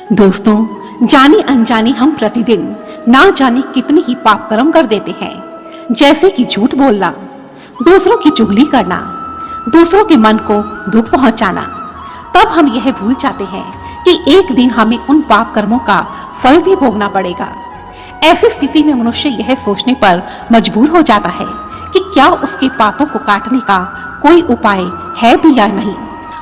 दोस्तों, जाने अनजाने हम प्रतिदिन ना जाने कितने ही पाप कर्म कर देते हैं, जैसे कि झूठ बोलना, दूसरों की चुगली करना, दूसरों के मन को दुख पहुंचाना। तब हम यह भूल जाते हैं कि एक दिन हमें उन पाप कर्मों का फल भी भोगना पड़ेगा। ऐसी स्थिति में मनुष्य यह सोचने पर मजबूर हो जाता है कि क्या उसके पापों को काटने का कोई उपाय है भी या नहीं।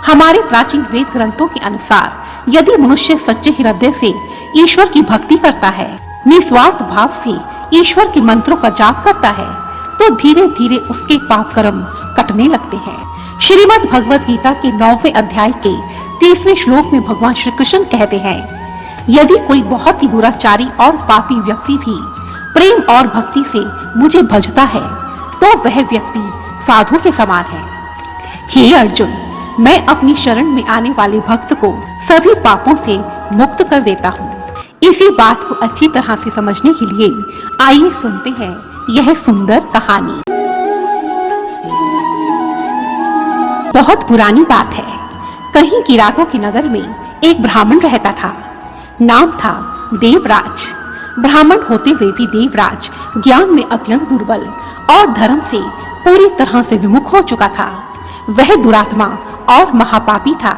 हमारे प्राचीन वेद ग्रंथों के अनुसार यदि मनुष्य सच्चे हृदय से ईश्वर की भक्ति करता है, निस्वार्थ भाव से ईश्वर के मंत्रों का जाप करता है, तो धीरे धीरे उसके पाप कर्म कटने लगते हैं। श्रीमद् भगवद गीता के 9वें अध्याय के 30वें श्लोक में भगवान श्री कृष्ण कहते हैं, यदि कोई बहुत ही दुराचारी और पापी व्यक्ति भी प्रेम और भक्ति से मुझे भजता है, तो वह व्यक्ति साधु के समान है। हे अर्जुन, मैं अपनी शरण में आने वाले भक्त को सभी पापों से मुक्त कर देता हूँ। इसी बात को अच्छी तरह से समझने के लिए आइए सुनते हैं यह सुंदर कहानी। बहुत पुरानी बात है। कहीं किरातों के नगर में एक ब्राह्मण रहता था। नाम था देवराज। ब्राह्मण होते हुए भी देवराज ज्ञान में अत्यंत दुर्बल और धर्म से पूरी तरह से विमुख हो चुका था। वह दुरात्मा और महापापी था।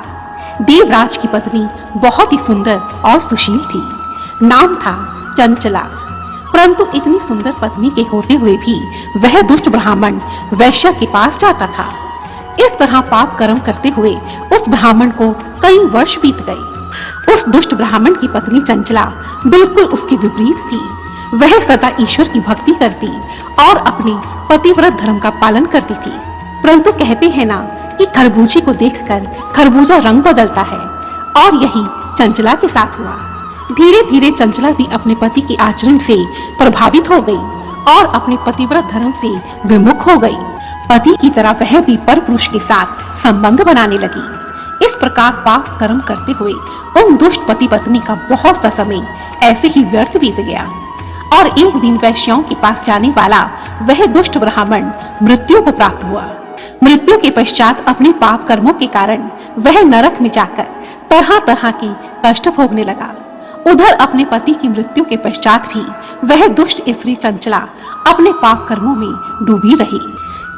देवराज की पत्नी बहुत ही सुंदर और सुशील थी। नाम था चंचला। परंतु इतनी सुंदर पत्नी के होते हुए भी वह दुष्ट ब्राह्मण वैश्य के पास जाता था। इस तरह पाप कर्म करते हुए उस ब्राह्मण को कई वर्ष बीत गए। उस दुष्ट ब्राह्मण की पत्नी चंचला बिल्कुल उसके विपरीत थी। वह सदा ईश्वर की भक्ति करती और अपने पतिव्रत धर्म का पालन करती थी। परंतु कहते हैं ना कि खरबूजे को देखकर खरबूजा रंग बदलता है, और यही चंचला के साथ हुआ। धीरे धीरे चंचला भी अपने पति के आचरण से प्रभावित हो गई और अपने पतिव्रत धर्म से विमुख हो गई। पति की तरह वह भी परपुरुष के साथ संबंध बनाने लगी। इस प्रकार पाप कर्म करते हुए उन दुष्ट पति पत्नी का बहुत सा समय ऐसे ही व्यर्थ बीत गया। और एक दिन वैश्याओं के पास जाने वाला वह दुष्ट ब्राह्मण मृत्यु को प्राप्त हुआ। मृत्यु के पश्चात अपने पाप कर्मों के कारण वह नरक में जाकर तरह तरह के कष्ट भोगने लगा। उधर अपने पति की मृत्यु के पश्चात भी वह दुष्ट स्त्री चंचला अपने पाप कर्मों में डूबी रही।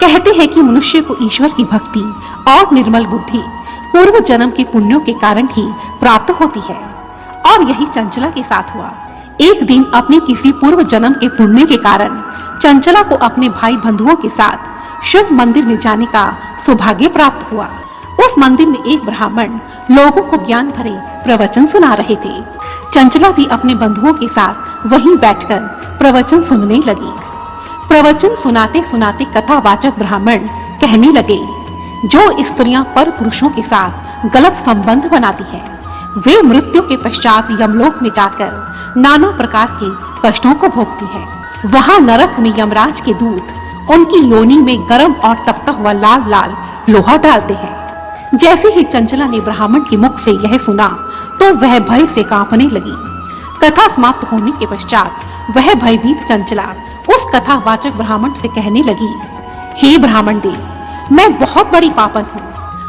कहते हैं कि मनुष्य को ईश्वर की भक्ति और निर्मल बुद्धि पूर्व जन्म के पुण्यों के कारण ही प्राप्त होती है, और यही चंचला के साथ हुआ। एक दिन अपने किसी पूर्व जन्म के पुण्य के कारण चंचला को अपने भाई बंधुओं के साथ शिव मंदिर में जाने का सौभाग्य प्राप्त हुआ। उस मंदिर में एक ब्राह्मण लोगों को ज्ञान भरे प्रवचन सुना रहे थे। चंचला भी अपने बंधुओं के साथ वहीं बैठकर प्रवचन सुनने लगी। प्रवचन सुनाते सुनाते कथावाचक ब्राह्मण कहने लगे, जो स्त्रियां पर पुरुषों के साथ गलत संबंध बनाती हैं, वे मृत्यु के पश्चात यमलोक में जाकर नाना प्रकार के कष्टों को भोगती हैं। वहां नरक में यमराज के दूत उनकी योनि में गर्म और तपता हुआ लाल लाल लोहा डालते हैं। जैसे ही चंचला ने ब्राह्मण के मुख से यह सुना, तो वह भय से कांपने लगी। कथा समाप्त होने के पश्चात वह भयभीत चंचला उस कथावाचक ब्राह्मण से कहने लगी, हे ब्राह्मण देव, मैं बहुत बड़ी पापन हूँ।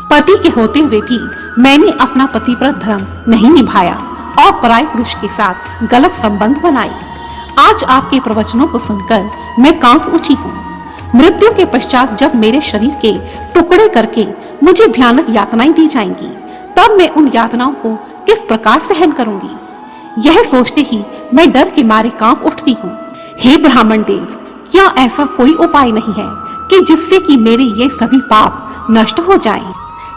पति के होते हुए भी मैंने अपना पतिव्रत धर्म नहीं निभाया और पराये पुरुष के साथ गलत संबंध बनाए। आज आपके प्रवचनों को सुनकर मैं कांप उठी हूँ। मृत्यु के पश्चात जब मेरे शरीर के टुकड़े करके मुझे भयानक यातनाएं दी जाएंगी, तब मैं उन यातनाओं को किस प्रकार सहन करूंगी। यह सोचते ही मैं डर के मारे कांप उठती हूँ। हे ब्राह्मण देव, क्या ऐसा कोई उपाय नहीं है कि जिससे कि मेरे ये सभी पाप नष्ट हो जाएं?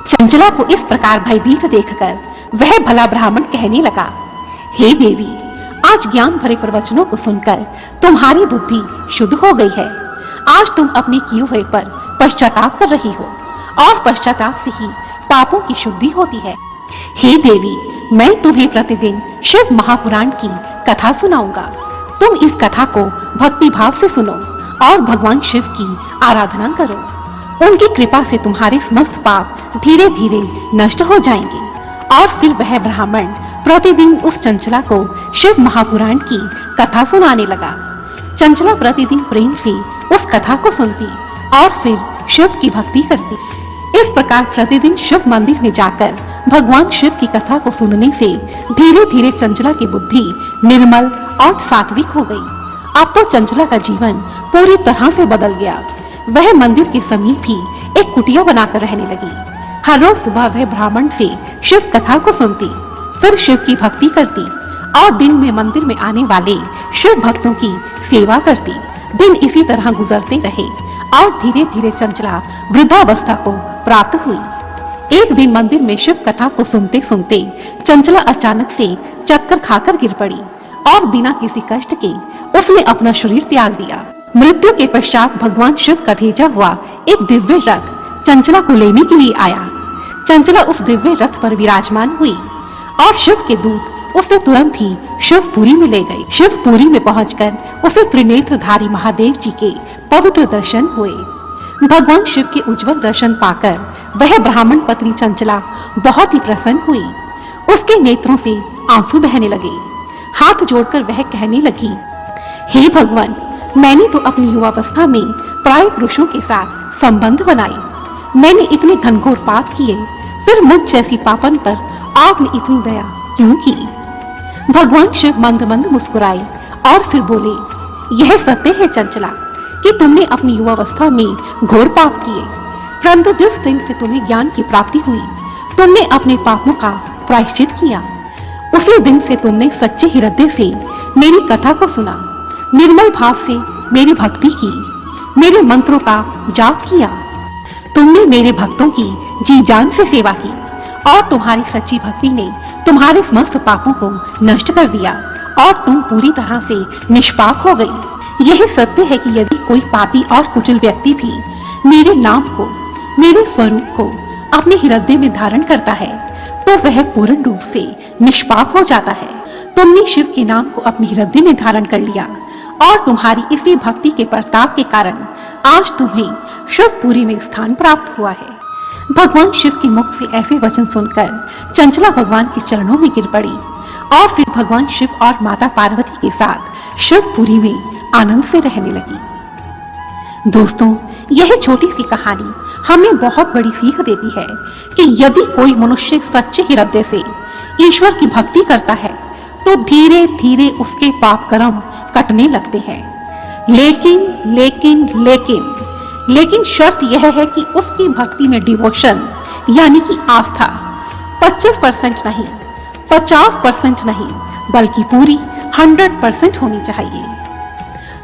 चंचला को इस प्रकार भयभीत देखकर वह भला ब्राह्मण कहने लगा, हे देवी, आज ज्ञान भरे प्रवचनों को सुनकर तुम्हारी बुद्धि शुद्ध हो गई है। आज तुम अपने किए हुए पर पश्चाताप कर रही हो, और पश्चाताप से ही पापों की शुद्धि होती है। हे देवी, मैं तुम्हें प्रतिदिन शिव महापुराण की कथा सुनाऊंगा। तुम इस कथा को भक्ति भाव से सुनो और भगवान शिव की आराधना करो। उनकी कृपा से तुम्हारे समस्त पाप धीरे धीरे नष्ट हो जाएंगे। और फिर वह ब्राह्मण प्रतिदिन उस चंचला को शिव महापुराण की कथा सुनाने लगा। चंचला प्रतिदिन प्रेम से उस कथा को सुनती और फिर शिव की भक्ति करती। इस प्रकार प्रतिदिन शिव मंदिर में जाकर भगवान शिव की कथा को सुनने से धीरे धीरे चंचला की बुद्धि निर्मल और सात्विक हो गई। अब तो चंचला का जीवन पूरी तरह से बदल गया। वह मंदिर के समीप ही एक कुटिया बनाकर रहने लगी। हर रोज सुबह वह ब्राह्मण से शिव कथा को सुनती, फिर शिव की भक्ति करती और दिन में मंदिर में आने वाले शिव भक्तों की सेवा करती। दिन इसी तरह गुजरते रहे और धीरे धीरे चंचला वृद्धावस्था को प्राप्त हुई। एक दिन मंदिर में शिव कथा को सुनते सुनते चंचला अचानक से चक्कर खाकर गिर पड़ी और बिना किसी कष्ट के उसने अपना शरीर त्याग दिया। मृत्यु के पश्चात भगवान शिव का भेजा हुआ एक दिव्य रथ चंचला को लेने के लिए आया। चंचला उस दिव्य रथ पर विराजमान हुई और शिव के दूत उसे तुरंत ही शिवपुरी में ले गए। शिवपुरी में पहुंचकर उसे त्रिनेत्रधारी महादेव जी के पवित्र दर्शन हुए। भगवान शिव के उज्जवल दर्शन पाकर वह ब्राह्मण पत्नी चंचला बहुत ही प्रसन्न हुई। उसके नेत्रों से आंसू बहने लगे। हाथ जोड़कर वह कहने लगी, हे भगवान, मैंने तो अपनी युवावस्था में प्राय पुरुषों के साथ संबंध बनाए। मैंने इतने घनघोर पाप किए, फिर मुझ जैसी पापन पर आपने इतनी दया क्यों की? भगवान शिव मंद मंद मुस्कुराए और फिर बोले, यह सत्य है चंचला कि तुमने अपनी युवावस्था में घोर पाप किए, परंतु जिस दिन से तुम्हें ज्ञान की प्राप्ति हुई, तुमने अपने पापों का प्रायश्चित किया। उसी दिन से तुमने सच्चे हृदय से मेरी कथा को सुना, निर्मल भाव से मेरी भक्ति की, मेरे मंत्रों का जाप किया। तुमने मेरे भक्तों की जी जान से सेवा की और तुम्हारी सच्ची भक्ति ने तुम्हारे समस्त पापों को नष्ट कर दिया और तुम पूरी तरह से निष्पाप हो गई। यह सत्य है कि यदि कोई पापी और कुटिल व्यक्ति भी मेरे नाम को, मेरे स्वरूप को अपने हृदय में धारण करता है तो वह पूर्ण रूप से निष्पाप हो जाता है। तुमने शिव के नाम को अपने हृदय में धारण कर लिया और तुम्हारी इसी भक्ति के प्रताप के कारण आज तुम्हें शिवपुरी में स्थान प्राप्त हुआ है। भगवान शिव के मुख से ऐसे वचन सुनकर चंचला भगवान के चरणों में गिर पड़ी और फिर भगवान शिव और माता पार्वती के साथ शिवपुरी में आनंद से रहने लगी। दोस्तों, यह छोटी सी कहानी हमें बहुत बड़ी सीख देती है कि यदि कोई मनुष्य सच्चे हृदय से ईश्वर की भक्ति करता है तो धीरे धीरे उसके पाप कर्म कटने लगते हैं। लेकिन शर्त यह है कि उसकी भक्ति में डिवोशन यानी कि आस्था 25% नहीं, 50% नहीं, बल्कि पूरी 100% होनी चाहिए।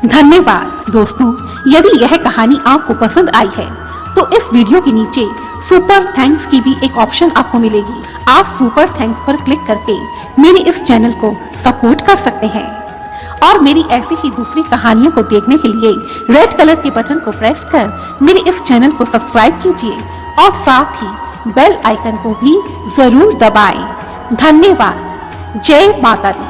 धन्यवाद दोस्तों। यदि यह कहानी आपको पसंद आई है तो इस वीडियो के नीचे सुपर थैंक्स की भी एक ऑप्शन आपको मिलेगी। आप सुपर थैंक्स पर क्लिक करके मेरे इस चैनल को सपोर्ट कर सकते हैं और मेरी ऐसी ही दूसरी कहानियों को देखने के लिए रेड कलर के बटन को प्रेस कर मेरे इस चैनल को सब्सक्राइब कीजिए और साथ ही बेल आइकन को भी जरूर दबाएं। धन्यवाद। जय माता दी।